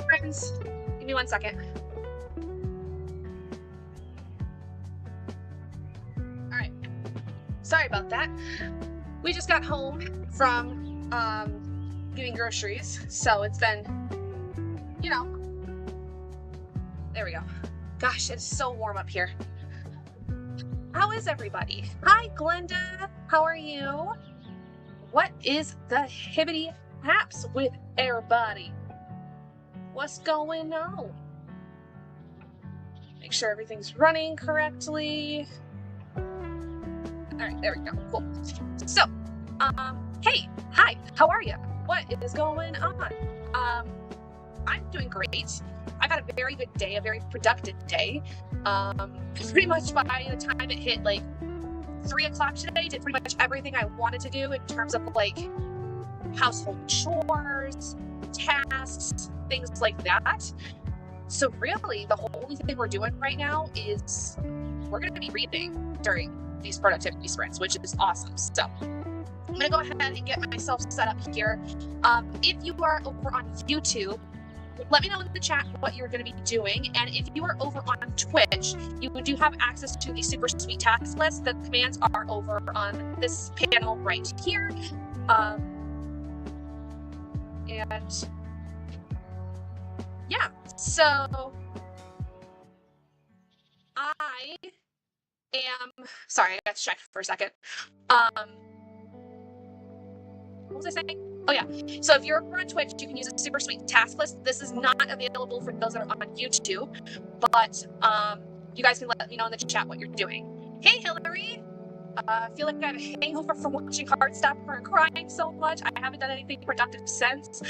Friends, give me 1 second. All right. Sorry about that. We just got home from getting groceries, so it's been, you know, there we go. Gosh, it's so warm up here. How is everybody? Hi, Glenda. How are you? What is the hibbity haps with everybody? What's going on? Make sure everything's running correctly. All right, there we go. Cool. So, hey, hi, how are you? What is going on? I'm doing great. I got a very good day, a very productive day. Pretty much by the time it hit like 3 o'clock today, did pretty much everything I wanted to do in terms of like household chores, tasks, things like that. So really, the only thing we're doing right now is we're going to be reading during these productivity sprints, which is awesome. So I'm going to go ahead and get myself set up here. If you are over on YouTube, let me know in the chat what you're going to be doing. And if you are over on Twitch, you do have access to the super sweet task list. The commands are over on this panel right here. And yeah, so I am, sorry, I got distracted for a second. What was I saying? Oh yeah, so if you're over on Twitch, you can use a super sweet task list. This is not available for those that are on YouTube, but you guys can let me know in the chat what you're doing. Hey Hillary! I feel like I have a hangover from watching Heartstopper and crying so much. I haven't done anything productive since.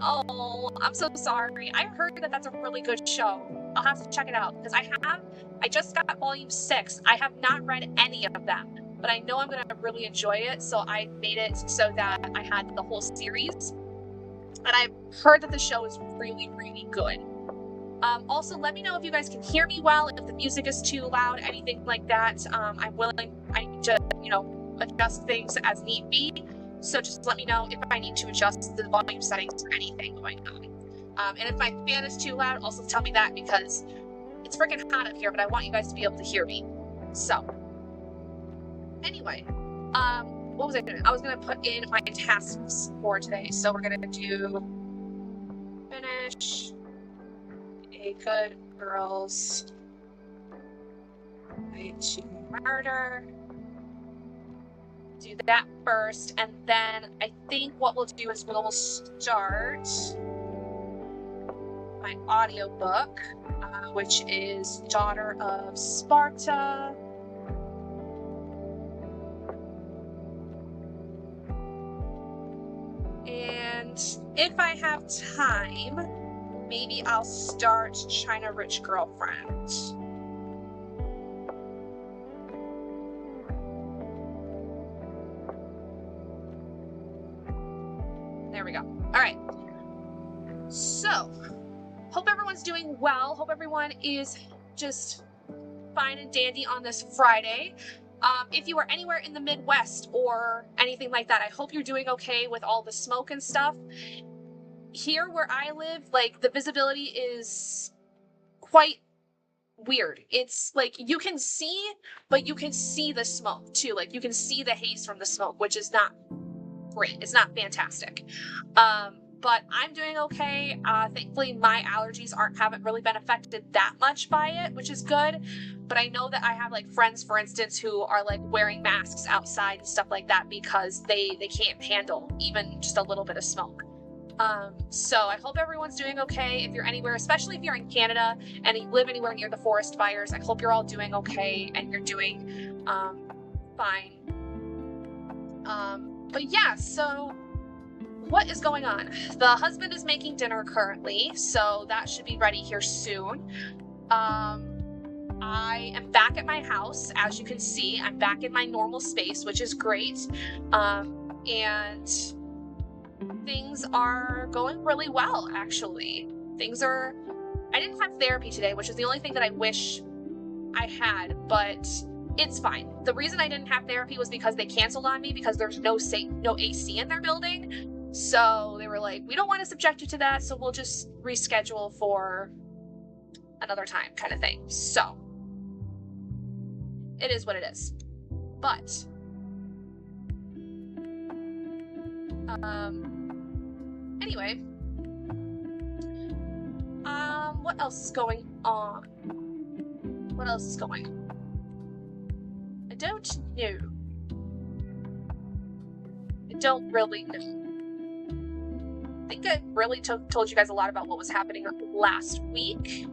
Oh, I'm so sorry. I heard that that's a really good show. I'll have to check it out, because I just got volume 6. I have not read any of them, but I know I'm going to really enjoy it, so I made it so that I had the whole series. And I've heard that the show is really, really good. Also, let me know if you guys can hear me well, if the music is too loud, anything like that. I'm willing, I need to, adjust things as need be. So just let me know if I need to adjust the volume settings or anything going on. And if my fan is too loud, also tell me that, because it's freaking hot up here, but I want you guys to be able to hear me. So, anyway, what was I doing? I was going to put in my tasks for today. So we're going to do finish a good girl's way to murder. Do that first, and then I think what we'll do is we'll start my audiobook, which is Daughter of Sparta. And if I have time, maybe I'll start China Rich Girlfriend. There we go. All right. So, hope everyone's doing well. Hope everyone is just fine and dandy on this Friday. If you are anywhere in the Midwest or anything like that, I hope you're doing okay with all the smoke and stuff. Here where I live, like, the visibility is quite weird. It's like you can see, but you can see the smoke too. Like, you can see the haze from the smoke, which is not great. It's not fantastic. But I'm doing okay. Thankfully, my allergies haven't really been affected that much by it, which is good. But I know that I have like friends, for instance, who are like wearing masks outside and stuff like that because they can't handle even just a little bit of smoke. So I hope everyone's doing okay. If you're anywhere, especially if you're in Canada and you live anywhere near the forest fires, I hope you're all doing okay and you're doing fine. But yeah, so what is going on? The husband is making dinner currently, so that should be ready here soon. I am back at my house. As you can see, I'm back in my normal space, which is great. And things are going really well, actually. I didn't have therapy today, which is the only thing that I wish I had, but it's fine. The reason I didn't have therapy was because they canceled on me because there's no AC in their building. So they were like, we don't want to subject you to that, so we'll just reschedule for another time, kind of thing. So it is what it is. But anyway, what else is going on? What else is going on? I don't know. I don't really know. I think I really told you guys a lot about what was happening last week.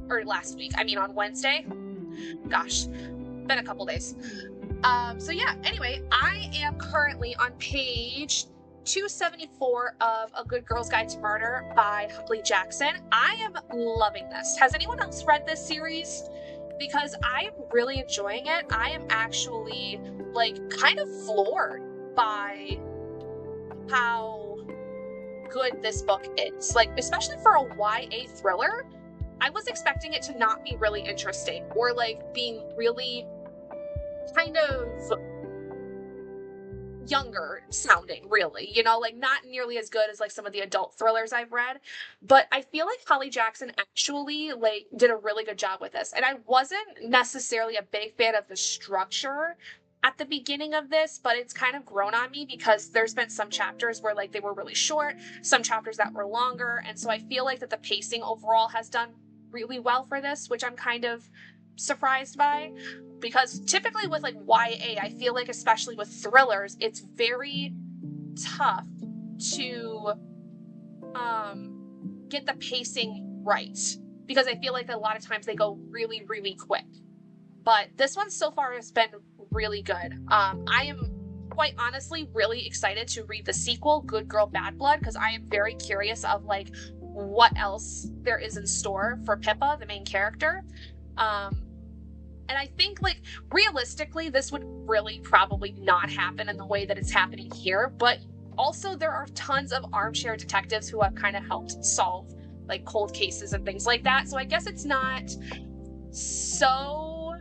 I mean on Wednesday. Gosh, been a couple days. So yeah, anyway, I am currently on page 274 of A Good Girl's Guide to Murder by Holly Jackson. I am loving this. Has anyone else read this series? Because I am really enjoying it. I am actually like kind of floored by how good this book is. Like, especially for a YA thriller, I was expecting it to not be really interesting or like being really kind of younger sounding, really, you know, like not nearly as good as like some of the adult thrillers I've read. But I feel like Holly Jackson actually like did a really good job with this. And I wasn't necessarily a big fan of the structure at the beginning of this, but it's kind of grown on me because there's been some chapters where like they were really short, some chapters that were longer, and so I feel like that the pacing overall has done really well for this, which I'm kind of surprised by, because typically with like YA, I feel like especially with thrillers, it's very tough to get the pacing right, because I feel like a lot of times they go really, really quick. But this one so far has been really good. I am quite honestly really excited to read the sequel, Good Girl, Bad Blood, because I am very curious of like what else there is in store for Pippa, the main character. And I think like realistically, this would really probably not happen in the way that it's happening here, but also there are tons of armchair detectives who have kind of helped solve like cold cases and things like that. So I guess it's not so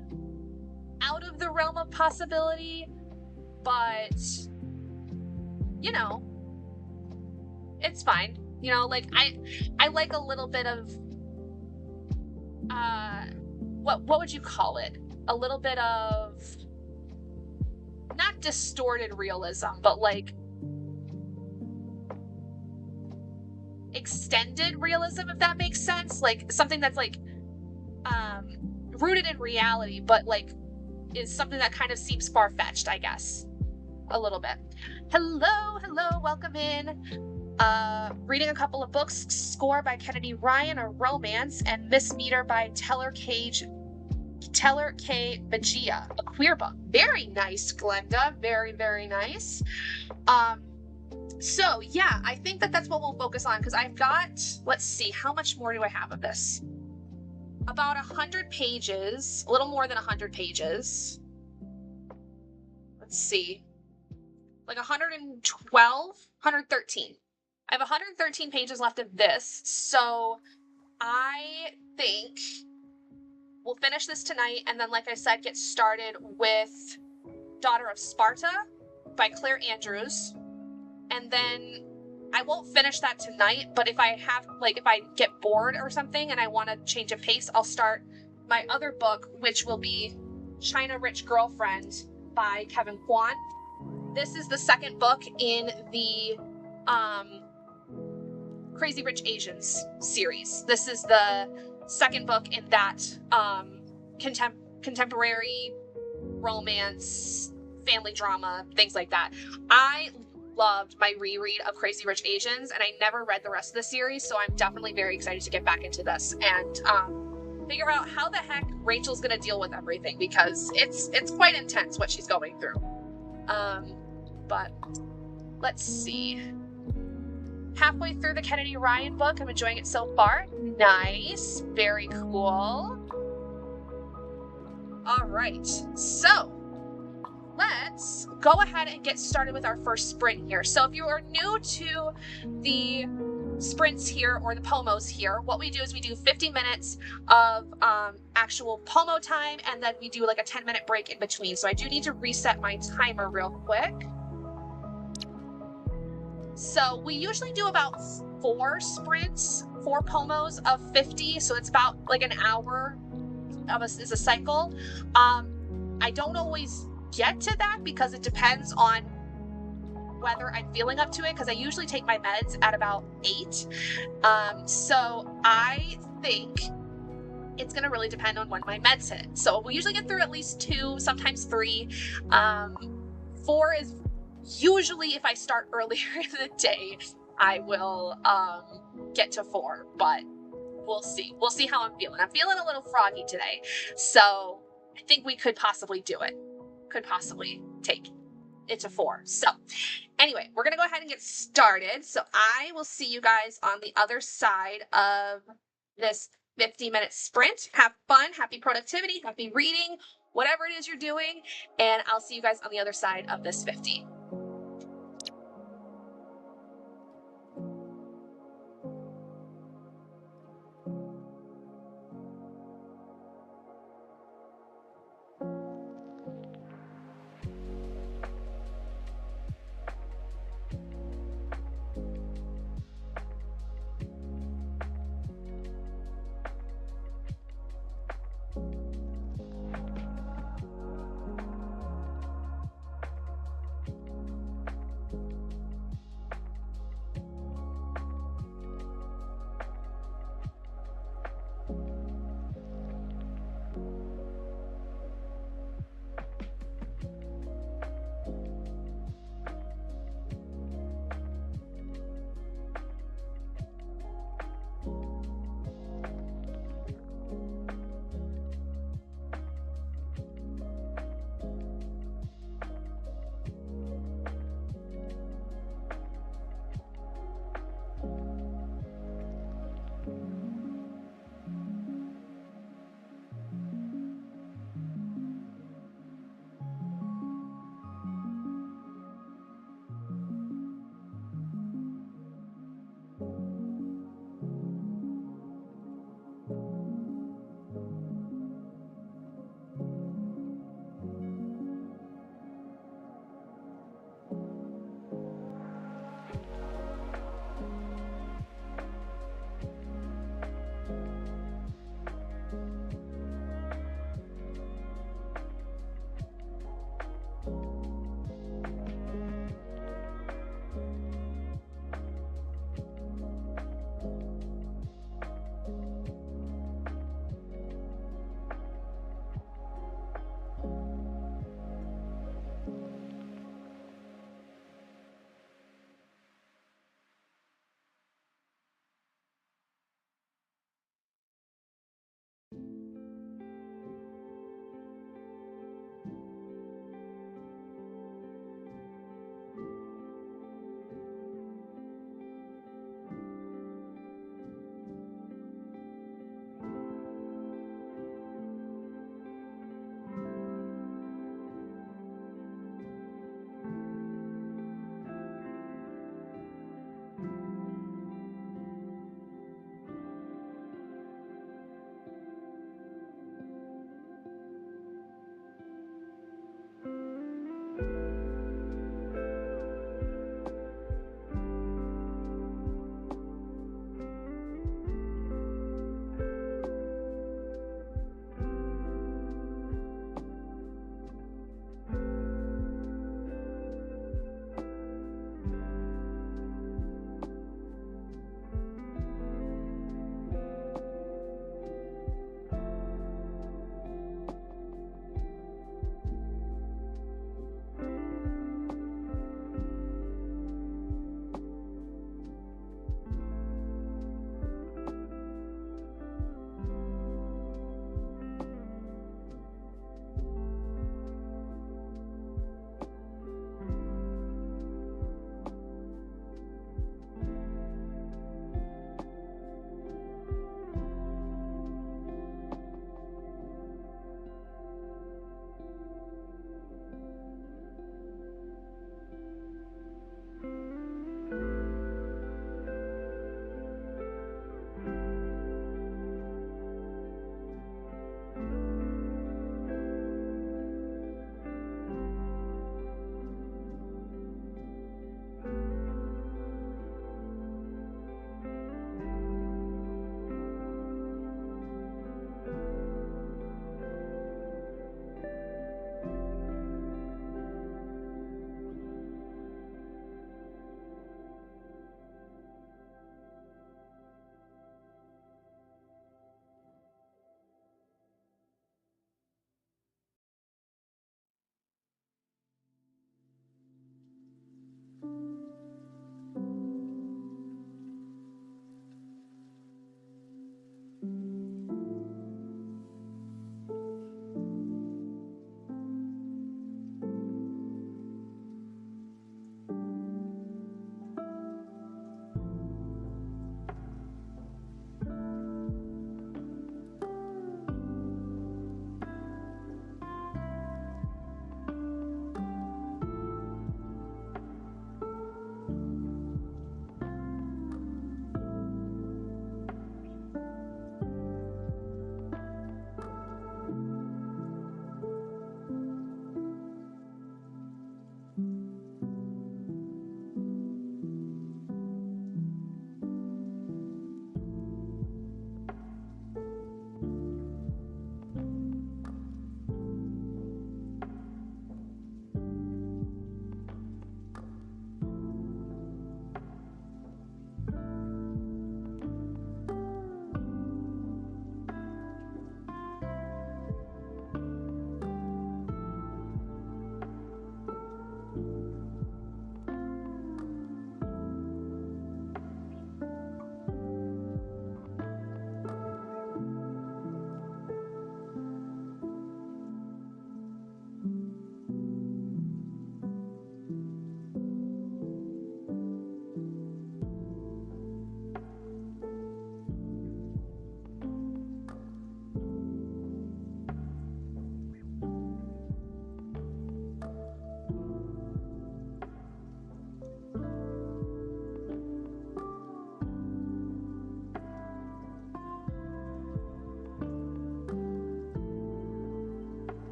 out of the realm of possibility, but you know, it's fine. You know, like I like a little bit of what would you call it? A little bit of not distorted realism, but like extended realism, if that makes sense. Like something that's like rooted in reality, but like is something that kind of seems far-fetched, I guess. A little bit. Hello, welcome in. Reading a couple of books, Score by Kennedy Ryan, a romance, and Miss Meter by Teller K. Magia, a queer book. Very nice, Glenda. Very, very nice. So yeah, I think that that's what we'll focus on, because I've got, let's see, how much more do I have of this? About 100 pages, a little more than 100 pages. Let's see, like 112, 113. I have 113 pages left of this, so I think we'll finish this tonight, and then, like I said, get started with Daughter of Sparta by Claire Andrews. And then I won't finish that tonight, but if I have, like, if I get bored or something and I want to change a pace, I'll start my other book, which will be China Rich Girlfriend by Kevin Kwan. This is the second book in the Crazy Rich Asians series. This is the second book in that contemporary romance, family drama, things like that. I loved my reread of Crazy Rich Asians, and I never read the rest of the series, so I'm definitely very excited to get back into this and figure out how the heck Rachel's gonna deal with everything, because it's quite intense what she's going through. But let's see. Halfway through the Kennedy Ryan book. I'm enjoying it so far. Nice. Very cool. All right. So let's go ahead and get started with our first sprint here. So if you are new to the sprints here or the pomos here, what we do is we do 50 minutes of actual pomo time, and then we do like a 10-minute break in between. So I do need to reset my timer real quick. So we usually do about 4 sprints, 4 pomos of 50. So it's about like an hour is a cycle. I don't always get to that because it depends on whether I'm feeling up to it, because I usually take my meds at about 8. So I think it's going to really depend on when my meds hit. So we usually get through at least 2, sometimes 3. 4 is usually, if I start earlier in the day, I will get to 4, but we'll see. We'll see how I'm feeling. I'm feeling a little froggy today, so I think we could possibly do it. Could possibly take it to 4. So anyway, we're going to go ahead and get started. So I will see you guys on the other side of this 50-minute sprint. Have fun, happy productivity, happy reading, whatever it is you're doing, and I'll see you guys on the other side of this 50.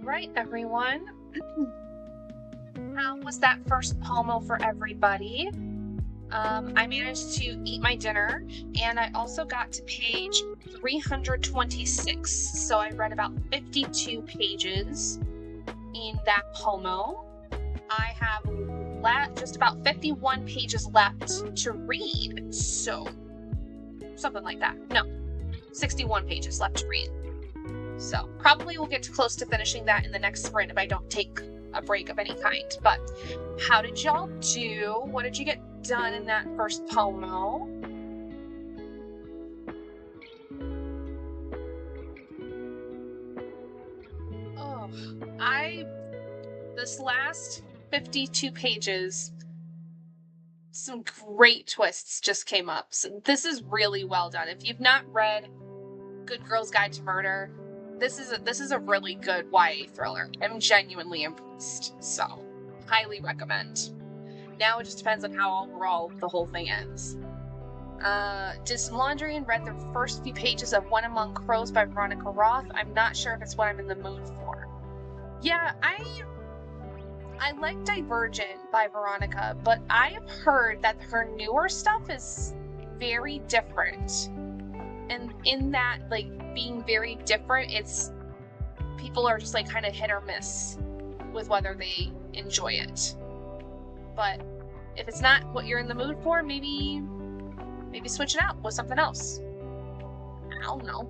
right, everyone. How was that first pomo for everybody? I managed to eat my dinner, and I also got to page 326. So I read about 52 pages in that pomo. I have just about 51 pages left to read. So something like that. No, 61 pages left to read. So probably we'll get close to finishing that in the next sprint if I don't take a break of any kind. But how did y'all do? What did you get done in that first pomo? Oh, this last 52 pages, some great twists just came up. So this is really well done. If you've not read Good Girl's Guide to Murder, this is a really good YA thriller. I'm genuinely impressed, so highly recommend. Now it just depends on how overall the whole thing ends. Did some laundry and read the first few pages of When Among Crows by Veronica Roth. I'm not sure if it's what I'm in the mood for. Yeah, I like Divergent by Veronica, but I have heard that her newer stuff is very different. And in that, like, being very different, people are just like kind of hit or miss with whether they enjoy it. But if it's not what you're in the mood for, maybe switch it out with something else. I don't know.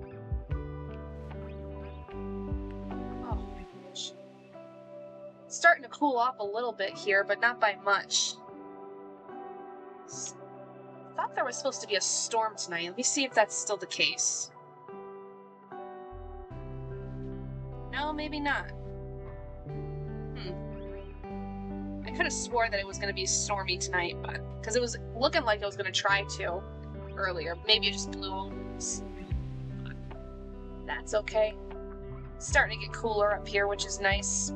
Oh my gosh. It's starting to cool off a little bit here, but not by much. I thought there was supposed to be a storm tonight. Let me see if that's still the case. No, maybe not. I could have swore that it was going to be stormy tonight, but because it was looking like it was going to try to earlier. Maybe it just blew. That's okay. It's starting to get cooler up here, which is nice.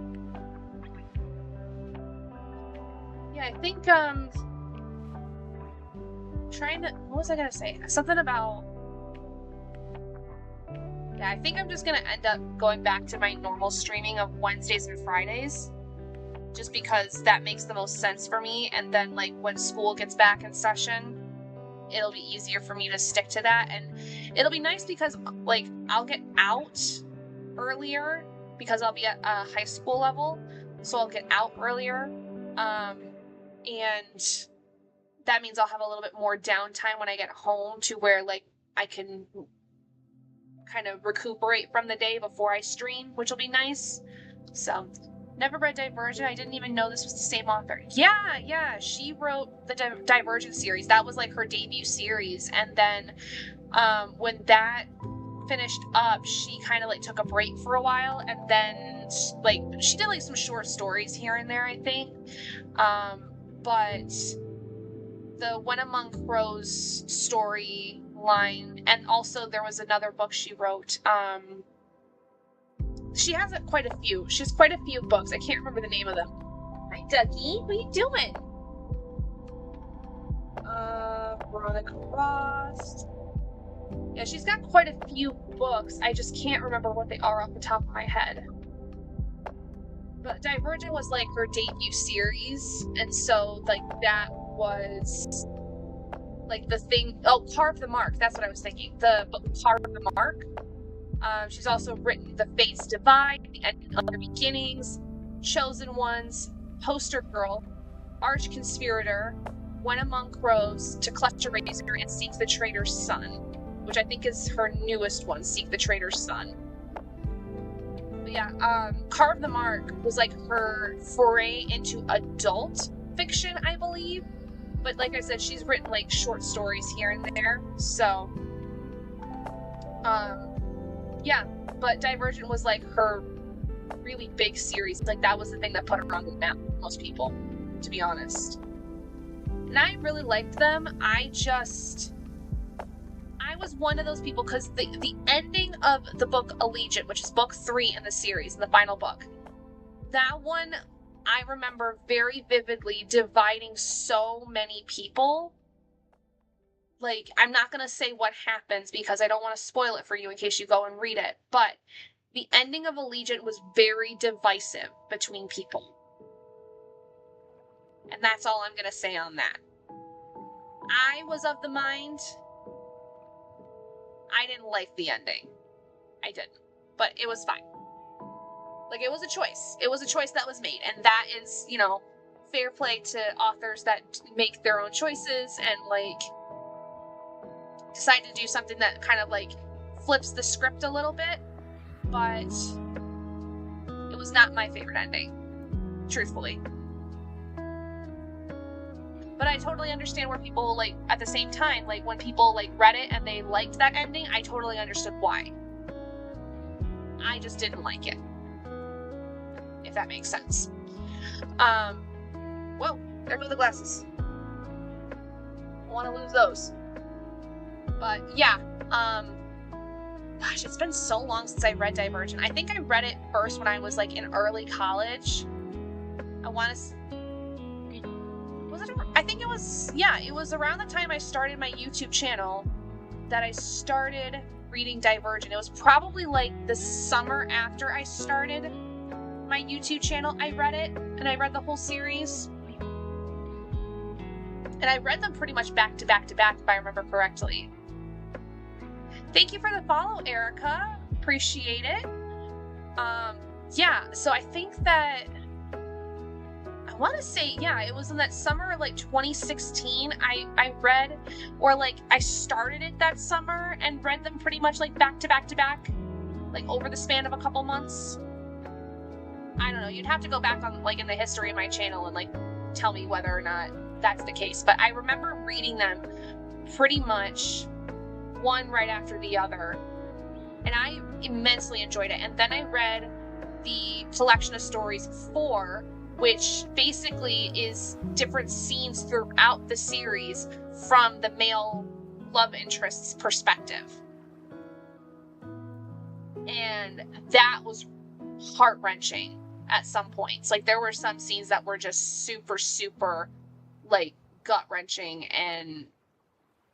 Yeah, I think what was I gonna say? Something about, yeah, I think I'm just gonna end up going back to my normal streaming of Wednesdays and Fridays, just because that makes the most sense for me. And then, like, when school gets back in session, it'll be easier for me to stick to that. And it'll be nice because, like, I'll get out earlier because I'll be at a high school level, so I'll get out earlier. And that means I'll have a little bit more downtime when I get home, to where, like, I can kind of recuperate from the day before I stream, which will be nice. So, never read Divergent. I didn't even know this was the same author. Yeah, she wrote the Divergent series. That was like her debut series. And then when that finished up, she kind of like took a break for a while, and then like she did like some short stories here and there, I think. But the When Among Crows storyline, and also there was another book she wrote. She has quite a few. She has quite a few books. I can't remember the name of them. Hi, Dougie. What are you doing? Veronica Roth. Yeah, she's got quite a few books. I just can't remember what they are off the top of my head. But Divergent was like her debut series, and so like that was like the thing. Oh, Carve the Mark. That's what I was thinking. The book Carve the Mark. She's also written The Fates Divide and Other Beginnings, Chosen Ones, Poster Girl, Arch Conspirator, When Among Crows, To Clutch a Razor, and Seek the Traitor's Son, which I think is her newest one, Seek the Traitor's Son. But yeah, Carve the Mark was like her foray into adult fiction, I believe. But like I said, she's written like short stories here and there, so yeah, but Divergent was like her really big series. Like that was the thing that put her on the map for most people, to be honest. And I really liked them. I was one of those people, because the ending of the book Allegiant, which is book 3 in the series, in the final book, that one I remember very vividly dividing so many people. Like, I'm not going to say what happens because I don't want to spoil it for you in case you go and read it. But the ending of Allegiant was very divisive between people. And that's all I'm going to say on that. I was of the mind, I didn't like the ending. I didn't. But it was fine. Like, it was a choice. It was a choice that was made. And that is, you know, fair play to authors that make their own choices and, like, decide to do something that kind of, like, flips the script a little bit. But it was not my favorite ending, truthfully. But I totally understand where people, like, at the same time, like, when people, like, read it and they liked that ending, I totally understood why. I just didn't like it. If that makes sense. Whoa, there go the glasses. I want to lose those. But, yeah, gosh, it's been so long since I read Divergent. I think I read it first when I was, like, in early college. I think it was around the time I started my YouTube channel that I started reading Divergent. It was probably like the summer after I started my YouTube channel, I read it, and I read the whole series. And I read them pretty much back to back to back, if I remember correctly. Thank you for the follow, Erica. Appreciate it. Yeah, so I think that I want to say, yeah, it was in that summer of, like, 2016, I read, or, like, I started it that summer and read them pretty much, like, back to back to back, like, over the span of a couple months. I don't know, you'd have to go back on, like, in the history of my channel and, like, tell me whether or not that's the case, but I remember reading them pretty much one right after the other, and I immensely enjoyed it. And then I read the collection of stories 4, which basically is different scenes throughout the series from the male love interest's perspective. And that was heart-wrenching at some points. Like, there were some scenes that were just super, super, like, gut-wrenching and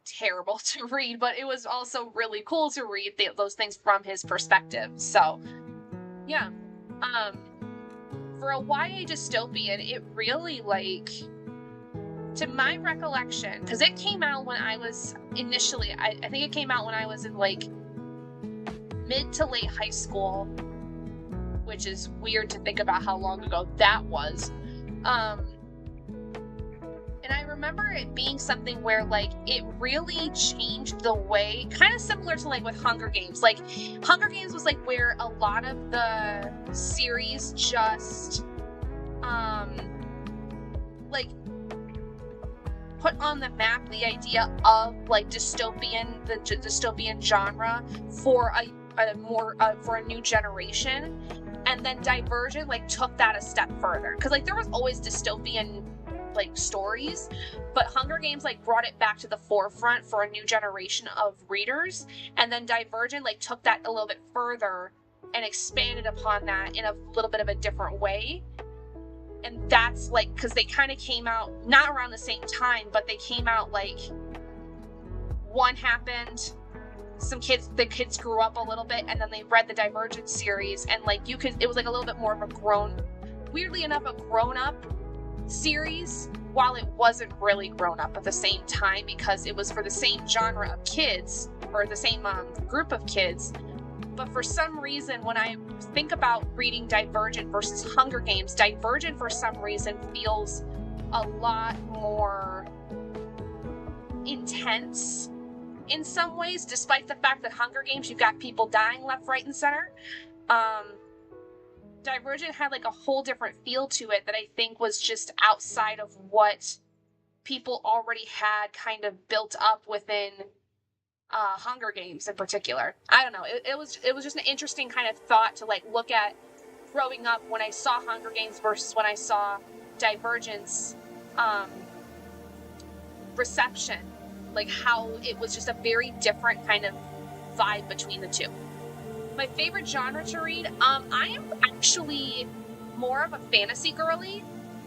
terrible to read, but it was also really cool to read those things from his perspective. So, yeah. For a YA dystopian, it really, like, to my recollection, because it came out when I was initially, I think it came out when I was in, like, mid to late high school, which is weird to think about how long ago that was. And I remember it being something where, like, it really changed the way, kind of similar to, like, with Hunger Games. Like, Hunger Games was, like, where a lot of the series just, like, put on the map the idea of, like, the dystopian genre for for a new generation. And then Divergent, like, took that a step further. Because, like, there was always dystopian, like, stories, but Hunger Games, like, brought it back to the forefront for a new generation of readers. And then Divergent, like, took that a little bit further and expanded upon that in a little bit of a different way. And that's, like, because they kind of came out not around the same time, but they came out, like, one happened, the kids grew up a little bit, and then they read the Divergent series, and, like, it was, like, a little bit more of a weirdly enough, a grown-up series, while it wasn't really grown up at the same time, because it was for the same genre of kids, or the same group of kids. But for some reason, when I think about reading Divergent versus Hunger Games, Divergent for some reason feels a lot more intense in some ways, despite the fact that Hunger Games, you've got people dying left, right, and center. Divergent had, like, a whole different feel to it that I think was just outside of what people already had kind of built up within Hunger Games in particular. I don't know. It was just an interesting kind of thought to, like, look at growing up when I saw Hunger Games versus when I saw Divergent's reception. Like, how it was just a very different kind of vibe between the two. My favorite genre to read, I am actually more of a fantasy girly.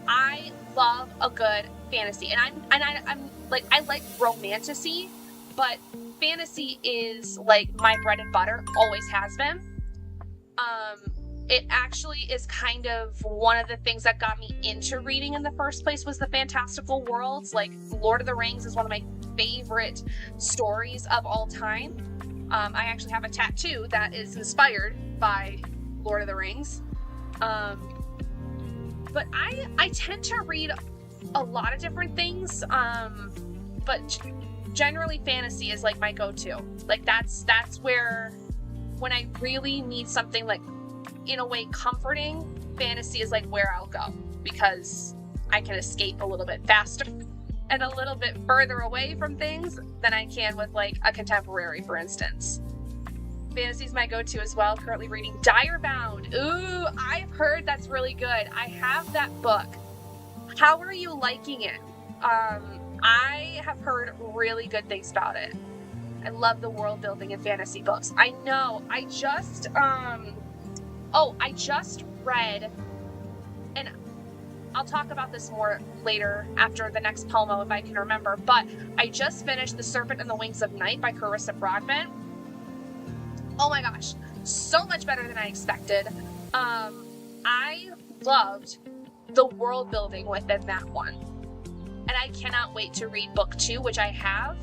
I love a good fantasy, and I'm like, I like romantasy, but fantasy is, like, my bread and butter, always has been. It actually is kind of one of the things that got me into reading in the first place was the fantastical worlds. Like Lord of the Rings is one of my favorite stories of all time. I actually have a tattoo that is inspired by Lord of the Rings. But I tend to read a lot of different things, but generally fantasy is like my go-to. Like that's where, when I really need something like in a way comforting, fantasy is like where I'll go, because I can escape a little bit faster and a little bit further away from things than I can with like a contemporary, for instance. Fantasy is my go-to as well. Currently reading Direbound. Ooh, I've heard that's really good. I have that book. How are you liking it? I have heard really good things about it. I love the world building in fantasy books. I know. I just read, and I'll talk about this more later after the next Pomo if I can remember, but I just finished The Serpent and the Wings of Night by Carissa Broadbent. Oh my gosh, so much better than I expected. I loved the world building within that one, and I cannot wait to read book 2, which I have.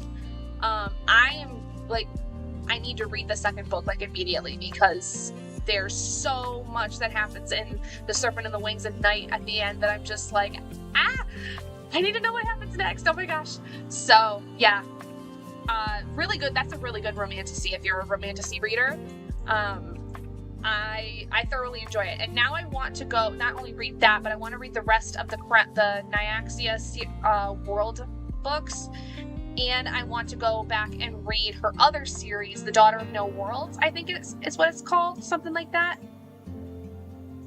I need to read the second book like immediately, because there's so much that happens in The Serpent and the Wings of Night at the end that I'm just like, I need to know what happens next. Oh my gosh. So yeah, really good. That's a really good romantasy if you're a romantasy reader. I thoroughly enjoy it. And now I want to go not only read that, but I want to read the rest of the Nyaxia world books. And I want to go back and read her other series, The Daughter of No Worlds, I think it's what it's called, something like that.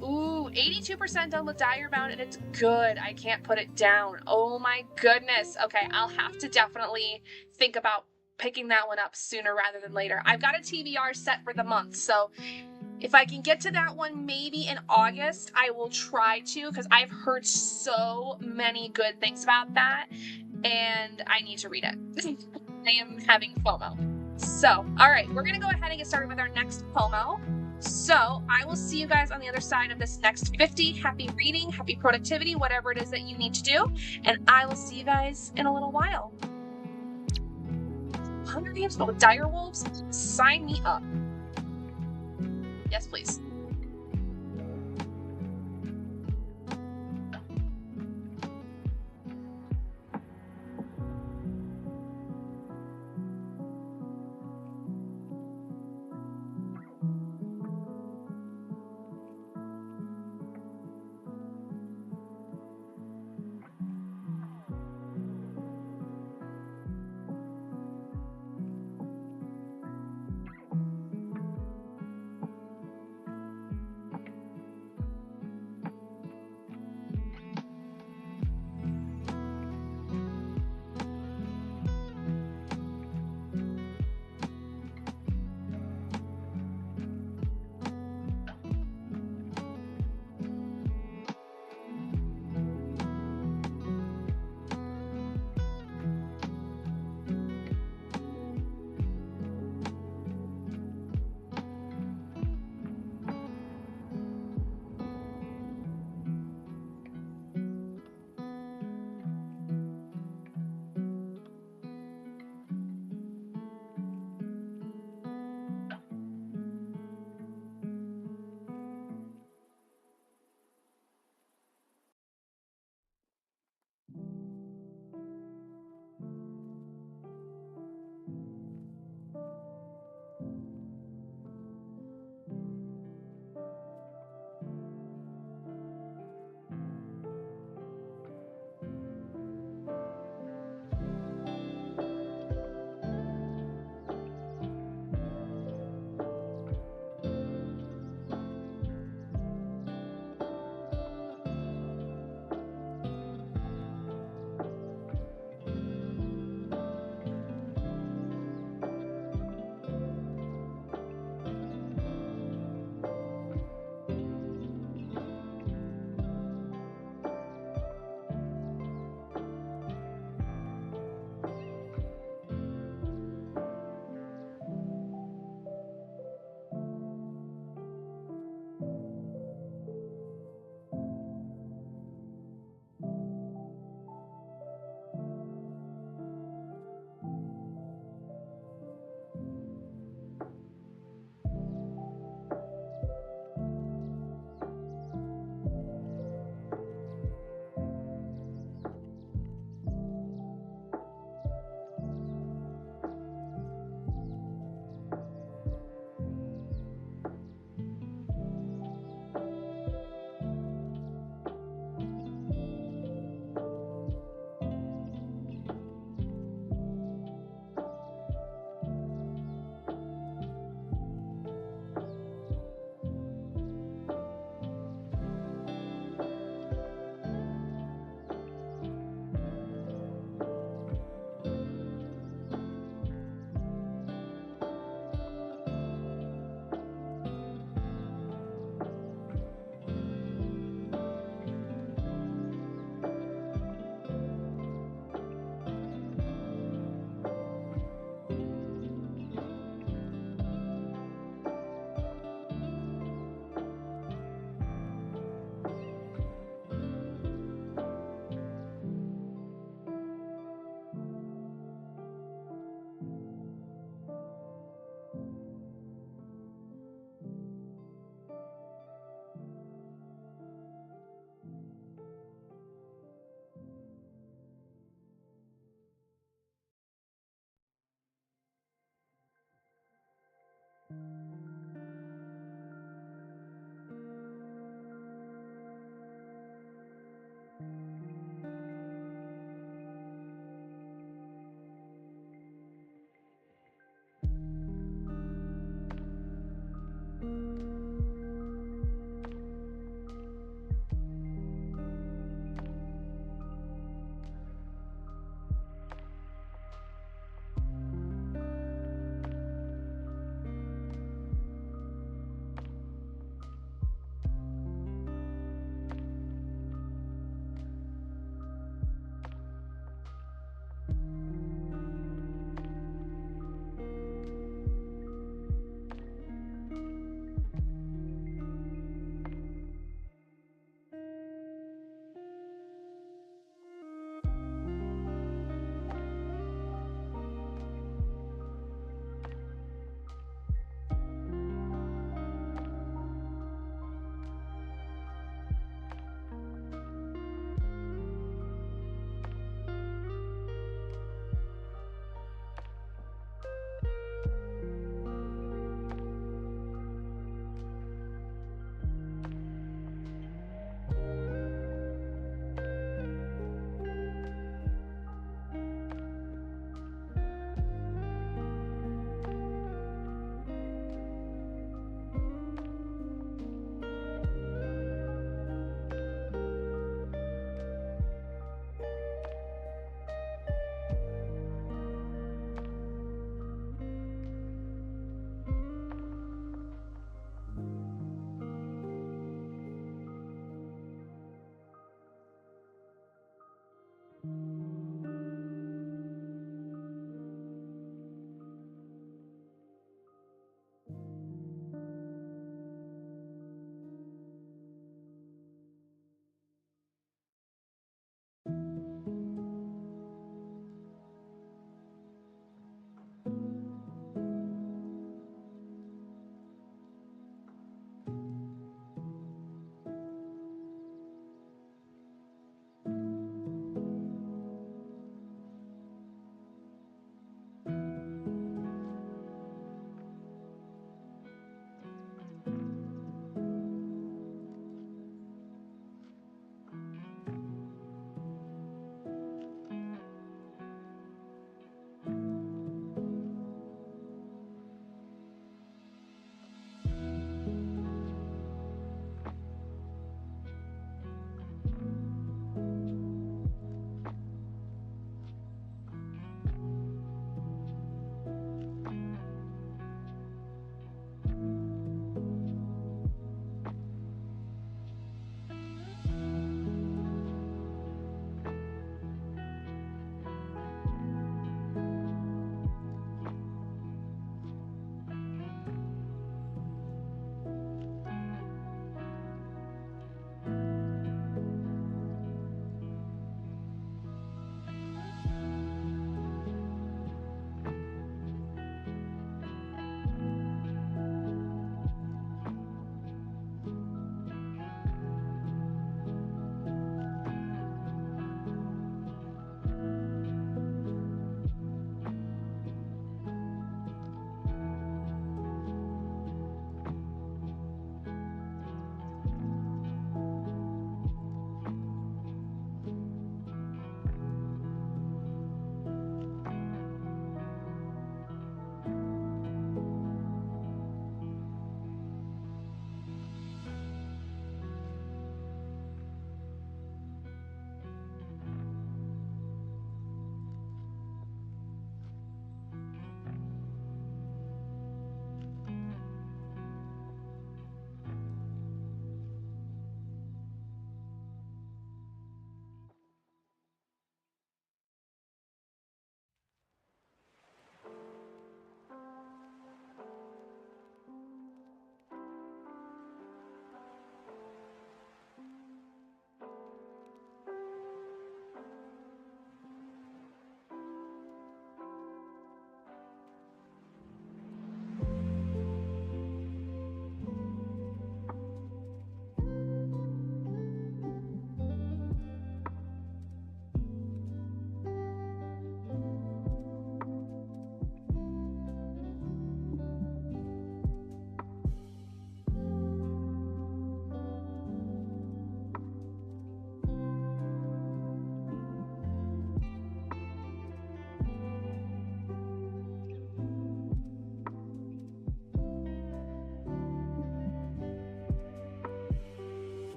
Ooh, 82% done with Direbound, and it's good. I can't put it down. Oh my goodness. Okay, I'll have to definitely think about picking that one up sooner rather than later. I've got a TBR set for the month, so if I can get to that one maybe in August, I will try to, because I've heard so many good things about that, and I need to read it. I am having FOMO. So, all right, we're going to go ahead and get started with our next FOMO. So, I will see you guys on the other side of this next 50. Happy reading, happy productivity, whatever it is that you need to do, and I will see you guys in a little while. Hunger Games, but with dire wolves? Sign me up. Yes, please.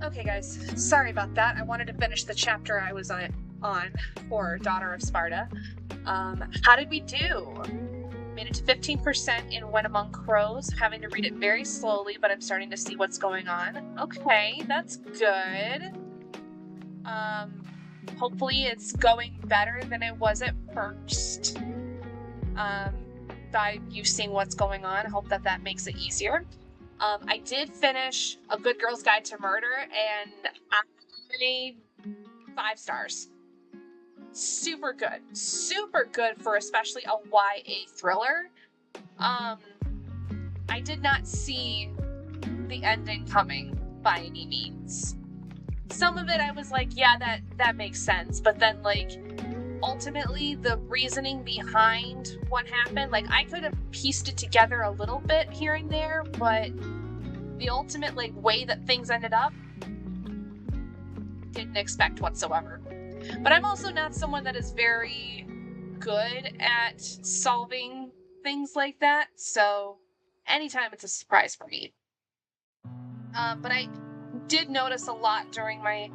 Okay, guys, sorry about that. I wanted to finish the chapter I was on for Daughter of Sparta. How did we do? Made it to 15% in When Among Crows. Having to read it very slowly, but I'm starting to see what's going on. Okay, that's good. Hopefully it's going better than it was at first. By you seeing what's going on, I hope that makes it easier. I did finish A Good Girl's Guide to Murder, and I made 5 stars. Super good for especially a YA thriller. I did not see the ending coming by any means. Some of it I was like, yeah, that makes sense, but then like ultimately the reasoning behind what happened, like I could have pieced it together a little bit here and there, but the ultimate like way that things ended up, didn't expect whatsoever. But I'm also not someone that is very good at solving things like that, so anytime it's a surprise for me. But I did notice a lot during my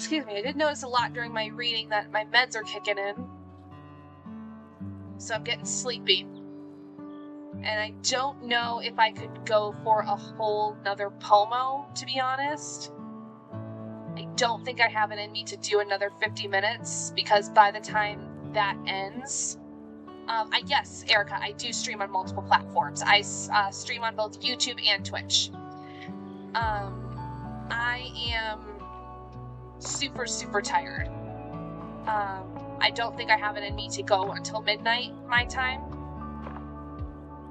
I did notice a lot during my reading that my meds are kicking in, so I'm getting sleepy. And I don't know if I could go for a whole nother Pomo, to be honest. I don't think I have it in me to do another 50 minutes, because by the time that ends... yes, Erica, I do stream on multiple platforms. I stream on both YouTube and Twitch. I am super tired. I don't think I have it in me to go until midnight my time,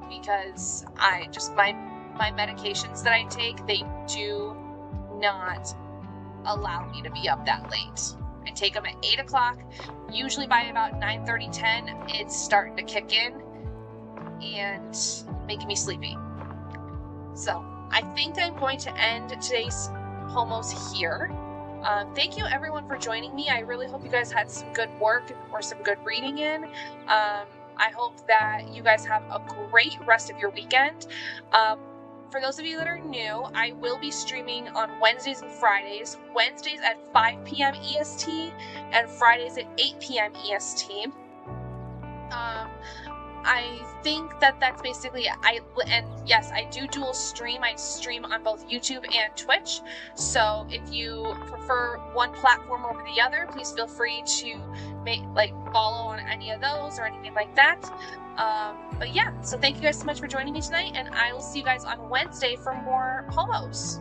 because my medications that I take, they do not allow me to be up that late. I take them at 8 o'clock. Usually by about 9:30, 10, it's starting to kick in and making me sleepy. So I think I'm going to end today's Pomos here. Thank you everyone for joining me. I really hope you guys had some good work or some good reading in. I hope that you guys have a great rest of your weekend. For those of you that are new, I will be streaming on Wednesdays and Fridays. Wednesdays at 5 p.m. EST and Fridays at 8 p.m. EST. I think that's basically it. And yes, I do dual stream. I stream on both YouTube and Twitch. So if you prefer one platform over the other, please feel free to follow on any of those or anything like that. But yeah, so thank you guys so much for joining me tonight, and I will see you guys on Wednesday for more Pomos.